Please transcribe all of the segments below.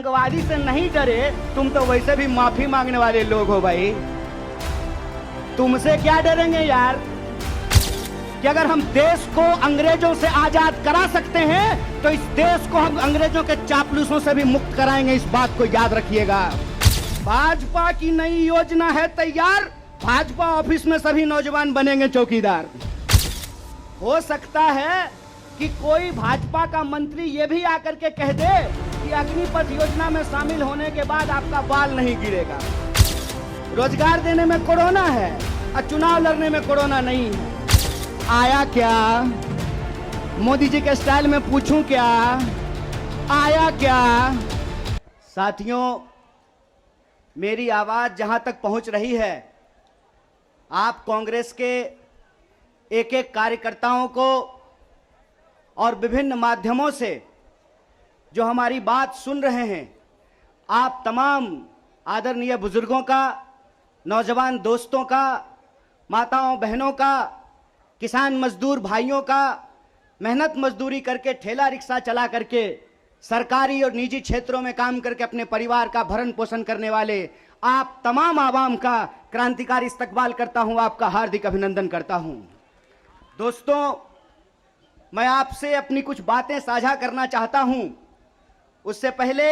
आतंकवादी से नहीं डरे, तुम तो वैसे भी माफी मांगने वाले लोग हो भाई। तुमसे क्या डरेंगे यार, कि अगर हम देश को अंग्रेजों से आजाद करा सकते हैं तो इस देश को हम अंग्रेजों के चापलूसों से भी मुक्त कराएंगे, इस बात को याद रखिएगा। भाजपा की नई योजना है तैयार, भाजपा ऑफिस में सभी नौजवान बनेंगे चौकीदार। हो सकता है कि कोई भाजपा का मंत्री ये भी आकर के कह दे कि अग्निपथ योजना में शामिल होने के बाद आपका बाल नहीं गिरेगा। रोजगार देने में कोरोना है और चुनाव लड़ने में कोरोना नहीं है। आया क्या? मोदी जी के स्टाइल में पूछूं क्या, आया क्या? साथियों, मेरी आवाज जहां तक पहुंच रही है, आप कांग्रेस के एक एक कार्यकर्ताओं को और विभिन्न माध्यमों से जो हमारी बात सुन रहे हैं, आप तमाम आदरणीय बुजुर्गों का, नौजवान दोस्तों का, माताओं बहनों का, किसान मजदूर भाइयों का, मेहनत मजदूरी करके ठेला रिक्शा चला करके सरकारी और निजी क्षेत्रों में काम करके अपने परिवार का भरण पोषण करने वाले आप तमाम आवाम का क्रांतिकारी इस्तकबाल करता हूं, आपका हार्दिक अभिनंदन करता हूं। दोस्तों, मैं आपसे अपनी कुछ बातें साझा करना चाहता हूं। उससे पहले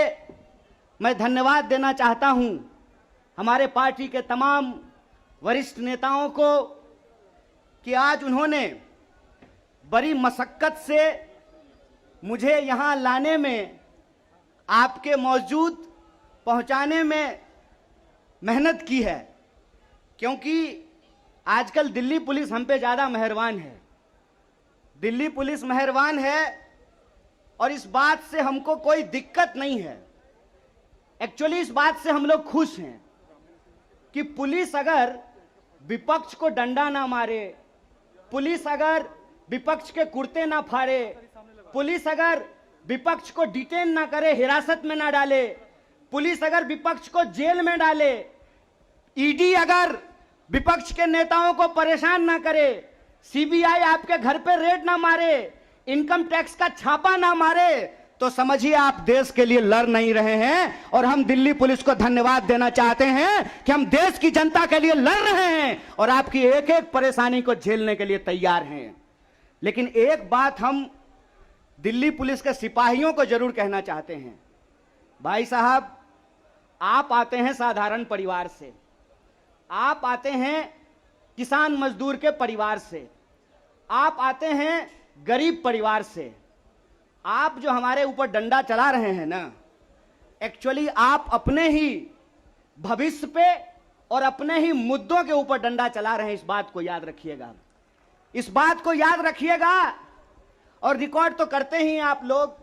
मैं धन्यवाद देना चाहता हूं हमारे पार्टी के तमाम वरिष्ठ नेताओं को कि आज उन्होंने बड़ी मशक्कत से मुझे यहां लाने में, आपके मौजूद पहुंचाने में मेहनत की है, क्योंकि आजकल दिल्ली पुलिस हम पे ज़्यादा मेहरबान है। दिल्ली पुलिस मेहरबान है और इस बात से हमको कोई दिक्कत नहीं है। एक्चुअली इस बात से हम लोग खुश हैं कि पुलिस अगर विपक्ष को डंडा ना मारे, पुलिस अगर विपक्ष के कुर्ते ना फाड़े, पुलिस अगर विपक्ष को डिटेन ना करे, हिरासत में ना डाले, पुलिस अगर विपक्ष को जेल में डाले, ईडी अगर विपक्ष के नेताओं को परेशान ना करे, सीबीआई आपके घर पे रेड ना मारे, इनकम टैक्स का छापा ना मारे, तो समझिए आप देश के लिए लड़ नहीं रहे हैं। और हम दिल्ली पुलिस को धन्यवाद देना चाहते हैं कि हम देश की जनता के लिए लड़ रहे हैं और आपकी एक एक परेशानी को झेलने के लिए तैयार हैं। लेकिन एक बात हम दिल्ली पुलिस के सिपाहियों को जरूर कहना चाहते हैं। भाई साहब, आप आते हैं साधारण परिवार से, आप आते हैं किसान मजदूर के परिवार से, आप आते हैं गरीब परिवार से। आप जो हमारे ऊपर डंडा चला रहे हैं ना, एक्चुअली आप अपने ही भविष्य पे और अपने ही मुद्दों के ऊपर डंडा चला रहे हैं। इस बात को याद रखिएगा, इस बात को याद रखिएगा। और रिकॉर्ड तो करते ही आप लोग,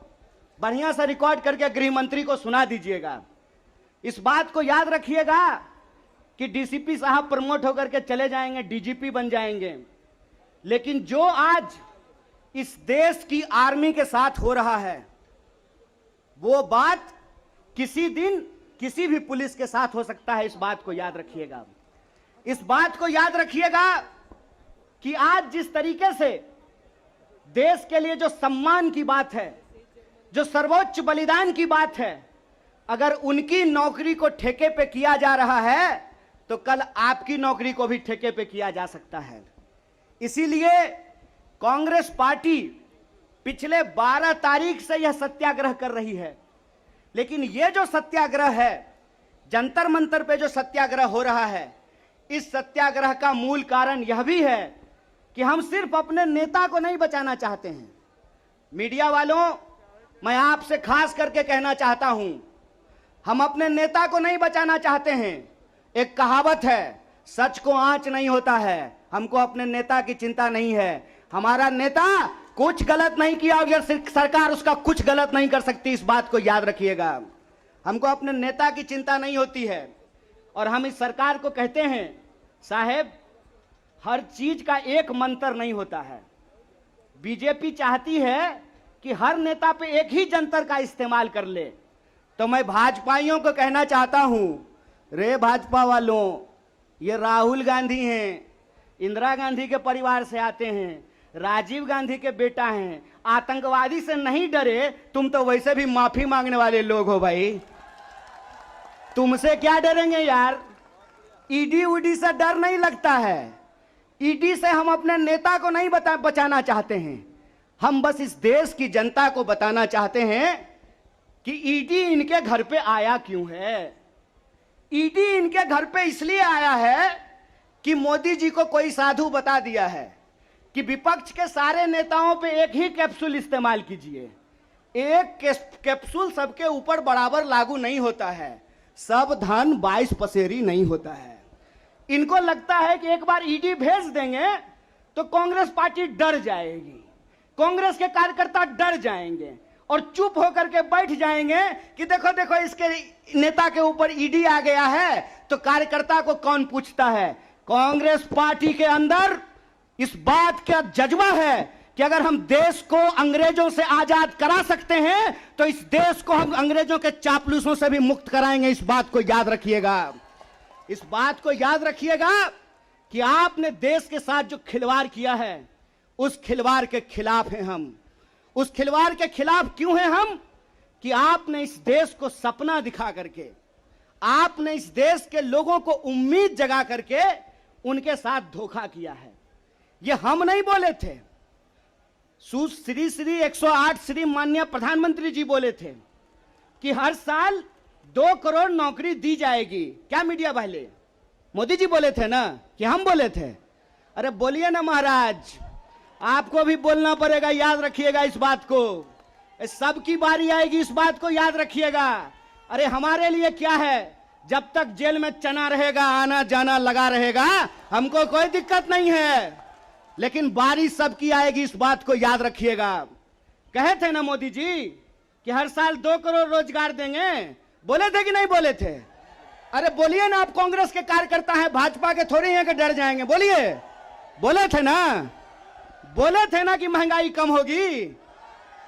बढ़िया सा रिकॉर्ड करके गृह मंत्री को सुना दीजिएगा। इस बात को याद रखिएगा कि डीसीपी साहब प्रमोट होकर के चले जाएंगे, डीजीपी बन जाएंगे, लेकिन जो आज इस देश की आर्मी के साथ हो रहा है, वो बात किसी दिन किसी भी पुलिस के साथ हो सकता है। इस बात को याद रखिएगा, इस बात को याद रखिएगा कि आज जिस तरीके से देश के लिए जो सम्मान की बात है, जो सर्वोच्च बलिदान की बात है, अगर उनकी नौकरी को ठेके पे किया जा रहा है तो कल आपकी नौकरी को भी ठेके पे किया जा सकता है। इसीलिए कांग्रेस पार्टी पिछले 12 तारीख से यह सत्याग्रह कर रही है। लेकिन यह जो सत्याग्रह है, जंतर मंतर पे जो सत्याग्रह हो रहा है, इस सत्याग्रह का मूल कारण यह भी है कि हम सिर्फ अपने नेता को नहीं बचाना चाहते हैं। मीडिया वालों, मैं आपसे खास करके कहना चाहता हूं, हम अपने नेता को नहीं बचाना चाहते हैं। एक कहावत है, सच को आंच नहीं होता है। हमको अपने नेता की चिंता नहीं है। हमारा नेता कुछ गलत नहीं किया और सरकार उसका कुछ गलत नहीं कर सकती, इस बात को याद रखिएगा। हमको अपने नेता की चिंता नहीं होती है। और हम इस सरकार को कहते हैं, साहेब, हर चीज का एक मंत्र नहीं होता है। बीजेपी चाहती है कि हर नेता पे एक ही जंतर का इस्तेमाल कर ले। तो मैं भाजपाइयों को कहना चाहता हूं, रे भाजपा वालों, ये राहुल गांधी हैं, इंदिरा गांधी के परिवार से आते हैं, राजीव गांधी के बेटा हैं, आतंकवादी से नहीं डरे, तुम तो वैसे भी माफी मांगने वाले लोग हो भाई। तुमसे क्या डरेंगे यार? ईडी उडी से डर नहीं लगता है। ईडी से हम अपने नेता को नहीं बचाना चाहते हैं। हम बस इस देश की जनता को बताना चाहते हैं कि ईडी इनके घर पे आया क्यों है। ईडी इनके घर पे इसलिए आया है कि मोदी जी को कोई साधु बता दिया है कि विपक्ष के सारे नेताओं पे एक ही कैप्सूल इस्तेमाल कीजिए। एक कैप्सूल सबके ऊपर बराबर लागू नहीं होता है। सब धन 22 पसेरी नहीं होता है। इनको लगता है कि एक बार ईडी भेज देंगे तो कांग्रेस पार्टी डर जाएगी, कांग्रेस के कार्यकर्ता डर जाएंगे और चुप होकर के बैठ जाएंगे कि देखो देखो इसके नेता के ऊपर ईडी आ गया है तो कार्यकर्ता को कौन पूछता है। कांग्रेस पार्टी के अंदर इस बात का जज्बा है कि अगर हम देश को अंग्रेजों से आजाद करा सकते हैं तो इस देश को हम अंग्रेजों के चापलूसों से भी मुक्त कराएंगे। इस बात को याद रखिएगा। इस बात को याद रखिएगा कि आपने देश के साथ जो खिलवाड़ किया है उस खिलवाड़ के खिलाफ हैं हम। उस खिलवाड़ के खिलाफ क्यों हैं हम? कि आपने इस देश को सपना दिखा करके, आपने इस देश के लोगों को उम्मीद जगा करके उनके साथ धोखा किया है। ये हम नहीं बोले थे, श्री 108 श्री माननीय प्रधानमंत्री जी बोले थे कि हर साल 2 करोड़ नौकरी दी जाएगी। क्या मीडिया वाले? मोदी जी बोले थे ना कि हम बोले थे? अरे बोलिए ना महाराज, आपको भी बोलना पड़ेगा। याद रखिएगा इस बात को, सबकी बारी आएगी, इस बात को याद रखिएगा। अरे हमारे लिए क्या है, जब तक जेल में चना रहेगा, आना जाना लगा रहेगा, हमको कोई दिक्कत नहीं है। लेकिन बारी सबकी आएगी, इस बात को याद रखिएगा। कहे थे ना मोदी जी कि हर साल 2 करोड़ रोजगार देंगे, बोले थे कि नहीं बोले थे? अरे बोलिए ना, आप कांग्रेस के कार्यकर्ता हैं, भाजपा के थोड़ी हैं कि डर जाएंगे। बोलिए, बोले थे ना? बोले थे ना कि महंगाई कम होगी?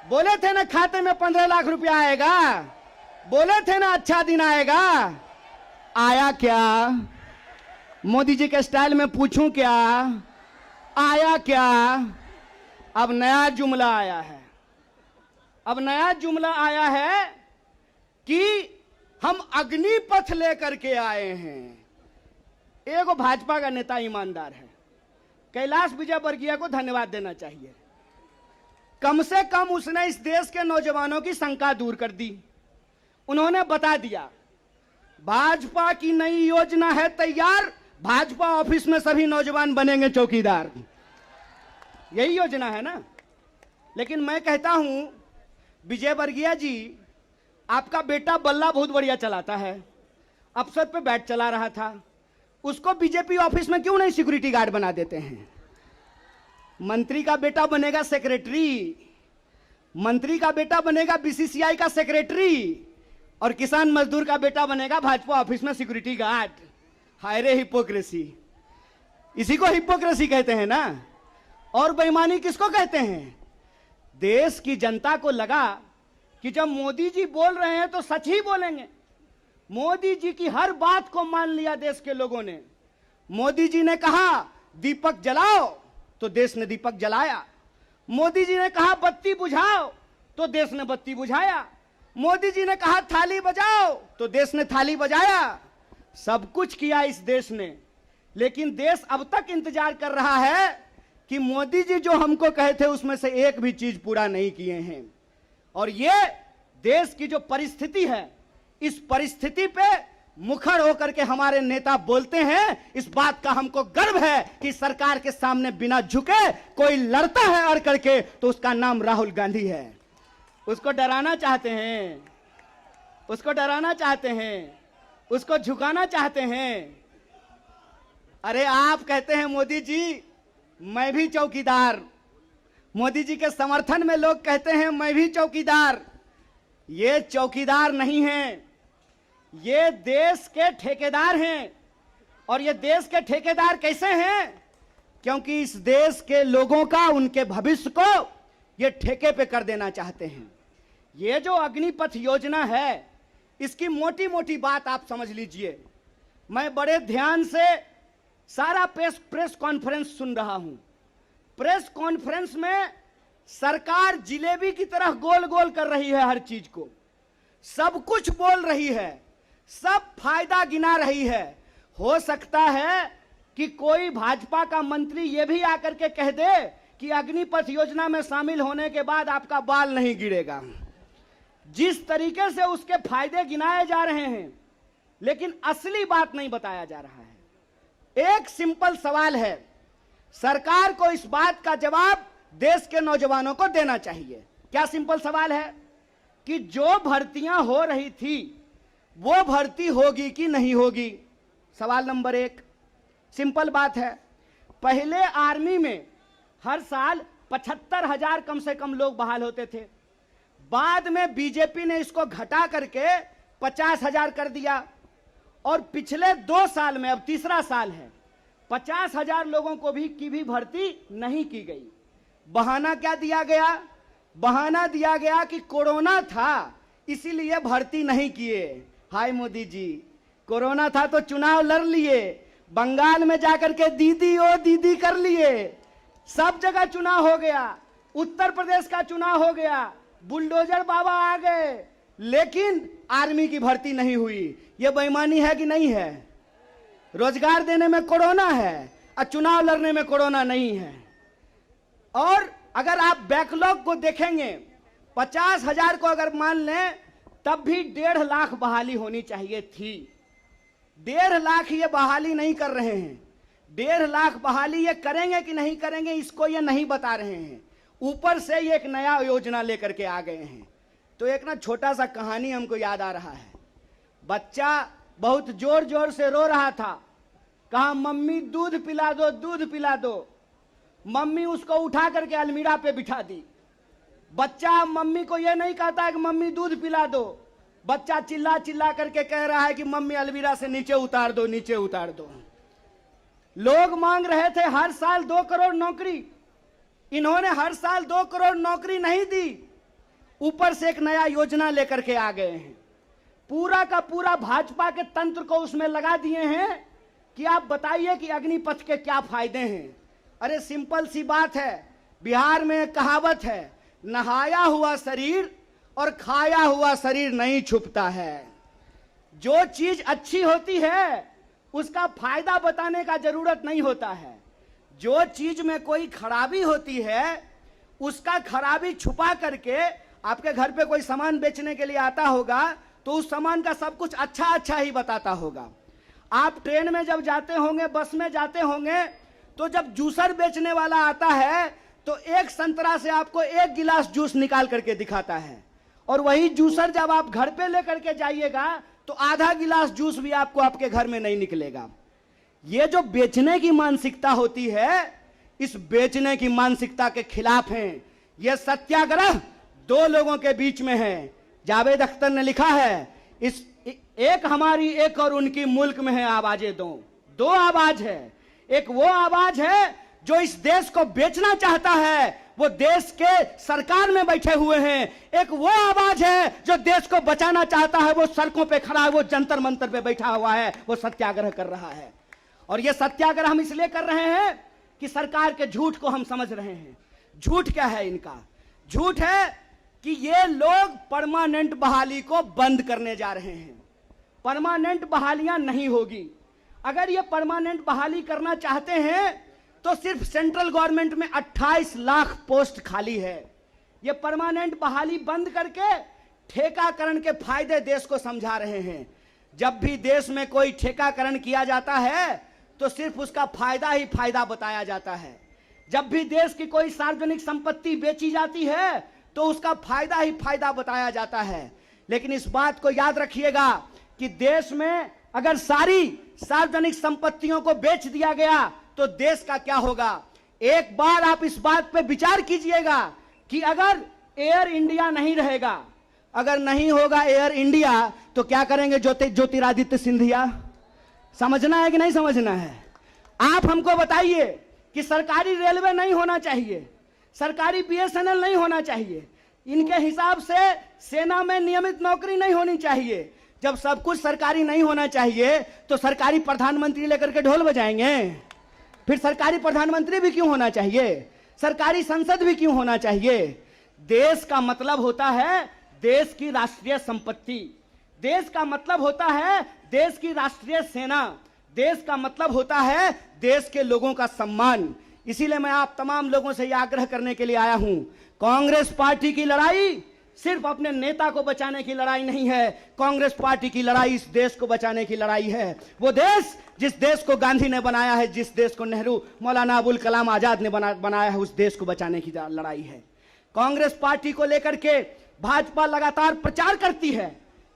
बोले थे ना खाते में 15 लाख रुपया आएगा? बोले थे ना अच्छा दिन आएगा? आया क्या? मोदी जी के स्टाइल में पूछूं क्या, आया क्या? अब नया जुमला आया है। अब नया जुमला आया है कि हम अग्निपथ लेकर के आए हैं। एगो भाजपा का नेता ईमानदार है, कैलाश विजयवर्गीय को धन्यवाद देना चाहिए। कम से कम उसने इस देश के नौजवानों की शंका दूर कर दी। उन्होंने बता दिया भाजपा की नई योजना है तैयार, भाजपा ऑफिस में सभी नौजवान बनेंगे चौकीदार। यही योजना है ना। लेकिन मैं कहता हूं विजयवर्गीय जी, आपका बेटा बल्ला बहुत बढ़िया चलाता है, अफसर पे बैठ चला रहा था, उसको बीजेपी ऑफिस में क्यों नहीं सिक्योरिटी गार्ड बना देते हैं? मंत्री का बेटा बनेगा सेक्रेटरी, मंत्री का बेटा बनेगा बीसीसीआई का सेक्रेटरी, और किसान मजदूर का बेटा बनेगा भाजपा ऑफिस में सिक्योरिटी गार्ड। हाय रे हिपोक्रेसी, इसी को हिपोक्रेसी कहते हैं ना। और बेईमानी किसको कहते हैं? देश की जनता को लगा कि जब मोदी जी बोल रहे हैं तो सच ही बोलेंगे। मोदी जी की हर बात को मान लिया देश के लोगों ने। मोदी जी ने कहा दीपक जलाओ तो देश ने दीपक जलाया। मोदी जी ने कहा बत्ती बुझाओ तो देश ने बत्ती बुझाया। मोदी जी ने कहा थाली बजाओ तो देश ने थाली बजाया। सब कुछ किया इस देश ने। लेकिन देश अब तक इंतजार कर रहा है कि मोदी जी जो हमको कहे थे उसमें से एक भी चीज पूरा नहीं किए हैं। और ये देश की जो परिस्थिति है, इस परिस्थिति पे मुखर होकर के हमारे नेता बोलते हैं। इस बात का हमको गर्व है कि सरकार के सामने बिना झुके कोई लड़ता है अड़ करके तो उसका नाम राहुल गांधी है। उसको डराना चाहते हैं, उसको डराना चाहते हैं, उसको झुकाना चाहते हैं। अरे आप कहते हैं मोदी जी मैं भी चौकीदार, मोदी जी के समर्थन में लोग कहते हैं मैं भी चौकीदार। ये चौकीदार नहीं हैं, ये देश के ठेकेदार हैं। और ये देश के ठेकेदार कैसे हैं? क्योंकि इस देश के लोगों का, उनके भविष्य को ये ठेके पे कर देना चाहते हैं। ये जो अग्निपथ योजना है, इसकी मोटी मोटी बात आप समझ लीजिए। मैं बड़े ध्यान से सारा प्रेस कॉन्फ्रेंस सुन रहा हूं। प्रेस कॉन्फ्रेंस में सरकार जिलेबी की तरह गोल गोल कर रही है, हर चीज को सब कुछ बोल रही है। सब फायदा गिना रही है। हो सकता है कि कोई भाजपा का मंत्री यह भी आकर के कह दे कि अग्निपथ योजना में शामिल होने के बाद आपका बाल नहीं गिरेगा। जिस तरीके से उसके फायदे गिनाए जा रहे हैं, लेकिन असली बात नहीं बताया जा रहा है। एक सिंपल सवाल है, सरकार को इस बात का जवाब देश के नौजवानों को देना चाहिए। क्या सिंपल सवाल है कि जो भर्तियां हो रही थी वो भर्ती होगी कि नहीं होगी? सवाल नंबर एक। सिंपल बात है, पहले आर्मी में हर साल 75,000 कम से कम लोग बहाल होते थे। बाद में बीजेपी ने इसको घटा करके 50,000 कर दिया और पिछले 2 साल में, अब तीसरा साल है, 50,000 लोगों को की भी भर्ती नहीं की गई। बहाना क्या दिया गया? बहाना दिया गया कि कोरोना था इसीलिए भर्ती नहीं किए। हाय मोदी जी, कोरोना था तो चुनाव लड़ लिए, बंगाल में जाकर के दीदी ओ दीदी कर लिए, सब जगह चुनाव हो गया, उत्तर प्रदेश का चुनाव हो गया, बुलडोजर बाबा आ गए, लेकिन आर्मी की भर्ती नहीं हुई। यह बेईमानी है कि नहीं है? रोजगार देने में कोरोना है और चुनाव लड़ने में कोरोना नहीं है। और अगर आप बैकलॉग को देखेंगे, 50,000 को अगर मान लें तब भी 1.5 लाख बहाली होनी चाहिए थी। 1.5 लाख ये बहाली नहीं कर रहे हैं। 1.5 लाख बहाली ये करेंगे कि नहीं करेंगे इसको ये नहीं बता रहे हैं। ऊपर से ये एक नया योजना लेकर के आ गए हैं। तो एक ना छोटा सा कहानी हमको याद आ रहा है। बच्चा बहुत जोर जोर से रो रहा था, कहा मम्मी दूध पिला दो, दूध पिला दो। मम्मी उसको उठा करके अलमीरा पे बिठा दी। बच्चा मम्मी को यह नहीं कहता है कि मम्मी दूध पिला दो, बच्चा चिल्ला चिल्ला करके कह रहा है कि मम्मी अलमीरा से नीचे उतार दो, नीचे उतार दो। लोग मांग रहे थे हर साल 2 करोड़ नौकरी, इन्होंने हर साल 2 करोड़ नौकरी नहीं दी, ऊपर से एक नया योजना लेकर के आ गए हैं। पूरा का पूरा भाजपा के तंत्र को उसमें लगा दिए हैं कि आप बताइए कि अग्निपथ के क्या फायदे हैं। अरे सिंपल सी बात है, बिहार में कहावत है, नहाया हुआ शरीर और खाया हुआ शरीर नहीं छुपता है। जो चीज अच्छी होती है उसका फायदा बताने का जरूरत नहीं होता है। जो चीज में कोई खराबी होती है उसका खराबी छुपा करके, आपके घर पे कोई सामान बेचने के लिए आता होगा तो उस सामान का सब कुछ अच्छा अच्छा ही बताता होगा। आप ट्रेन में जब जाते होंगे, बस में जाते होंगे, तो जब जूसर बेचने वाला आता है तो एक संतरा से आपको 1 गिलास जूस निकाल करके दिखाता है, और वही जूसर जब आप घर पे लेकर के जाइएगा तो आधा गिलास जूस भी आपको आपके घर में नहीं निकलेगा। ये जो बेचने की मानसिकता होती है, इस बेचने की मानसिकता के खिलाफ हैं। यह सत्याग्रह 2 लोगों के बीच में है। जावेद अख्तर ने लिखा है, इस एक हमारी एक और उनकी मुल्क में है आवाजें दो आवाज है। एक वो आवाज है जो इस देश को बेचना चाहता है, वो देश के सरकार में बैठे हुए हैं। एक वो आवाज है जो देश को बचाना चाहता है, वो सड़कों पे खड़ा है, वो जंतर मंतर पे बैठा हुआ है, वो सत्याग्रह कर रहा है। और ये सत्याग्रह हम इसलिए कर रहे हैं कि सरकार के झूठ को हम समझ रहे हैं। झूठ क्या है इनका? झूठ है कि ये लोग परमानेंट बहाली को बंद करने जा रहे हैं। परमानेंट बहालियां नहीं होगी। अगर ये परमानेंट बहाली करना चाहते हैं तो सिर्फ सेंट्रल गवर्नमेंट में 28 लाख पोस्ट खाली है। ये परमानेंट बहाली बंद करके ठेकाकरण के फायदे देश को समझा रहे हैं। जब भी देश में कोई ठेकाकरण किया जाता है तो सिर्फ उसका फायदा ही फायदा बताया जाता है। जब भी देश की कोई सार्वजनिक संपत्ति बेची जाती है तो उसका फायदा ही फायदा बताया जाता है। लेकिन इस बात को याद रखिएगा कि देश में अगर सारी सार्वजनिक संपत्तियों को बेच दिया गया तो देश का क्या होगा। एक बार आप इस बात पे विचार कीजिएगा कि अगर एयर इंडिया नहीं रहेगा, अगर नहीं होगा एयर इंडिया, तो क्या करेंगे ज्योतिरादित्य सिंधिया? समझना है कि नहीं समझना है? आप हमको बताइए कि सरकारी रेलवे नहीं होना चाहिए, सरकारी बीएसएनएल नहीं होना चाहिए, इनके हिसाब से सेना में नियमित नौकरी नहीं होनी चाहिए। जब सब कुछ सरकारी नहीं होना चाहिए तो सरकारी प्रधानमंत्री लेकर के ढोल बजाएंगे? फिर सरकारी प्रधानमंत्री भी क्यों होना चाहिए? सरकारी संसद भी क्यों होना चाहिए? देश का मतलब होता है देश की राष्ट्रीय संपत्ति। देश का मतलब होता है देश की राष्ट्रीय सेना, देश का मतलब होता है देश के लोगों का सम्मान। इसीलिए मैं आप तमाम लोगों से यह आग्रह करने के लिए आया हूं, कांग्रेस पार्टी की लड़ाई सिर्फ अपने नेता को बचाने की लड़ाई नहीं है, कांग्रेस पार्टी की लड़ाई इस देश को बचाने की लड़ाई है। वो देश जिस देश को गांधी ने बनाया है, जिस देश को नेहरू, मौलाना अबुल कलाम आजाद ने बनाया है, उस देश को बचाने की लड़ाई है। कांग्रेस पार्टी को लेकर के भाजपा लगातार प्रचार करती है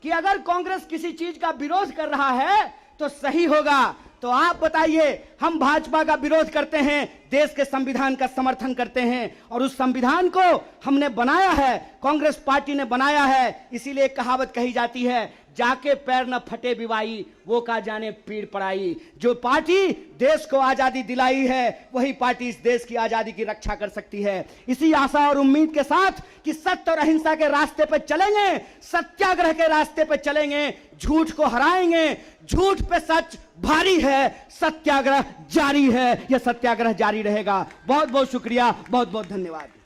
कि अगर कांग्रेस किसी चीज का विरोध कर रहा है तो सही होगा। तो आप बताइए, हम भाजपा का विरोध करते हैं, देश के संविधान का समर्थन करते हैं, और उस संविधान को हमने बनाया है, कांग्रेस पार्टी ने बनाया है। इसीलिए एक कहावत कही जाती है, जाके पैर न फटे बिवाई, वो का जाने पीड़ पड़ाई। जो पार्टी देश को आजादी दिलाई है, वही पार्टी इस देश की आजादी की रक्षा कर सकती है। इसी आशा और उम्मीद के साथ कि सत्य और अहिंसा के रास्ते पर चलेंगे, सत्याग्रह के रास्ते पर चलेंगे, झूठ को हराएंगे। झूठ पे सच भारी है, सत्याग्रह जारी है, यह सत्याग्रह जारी रहेगा। बहुत बहुत शुक्रिया, बहुत बहुत धन्यवाद।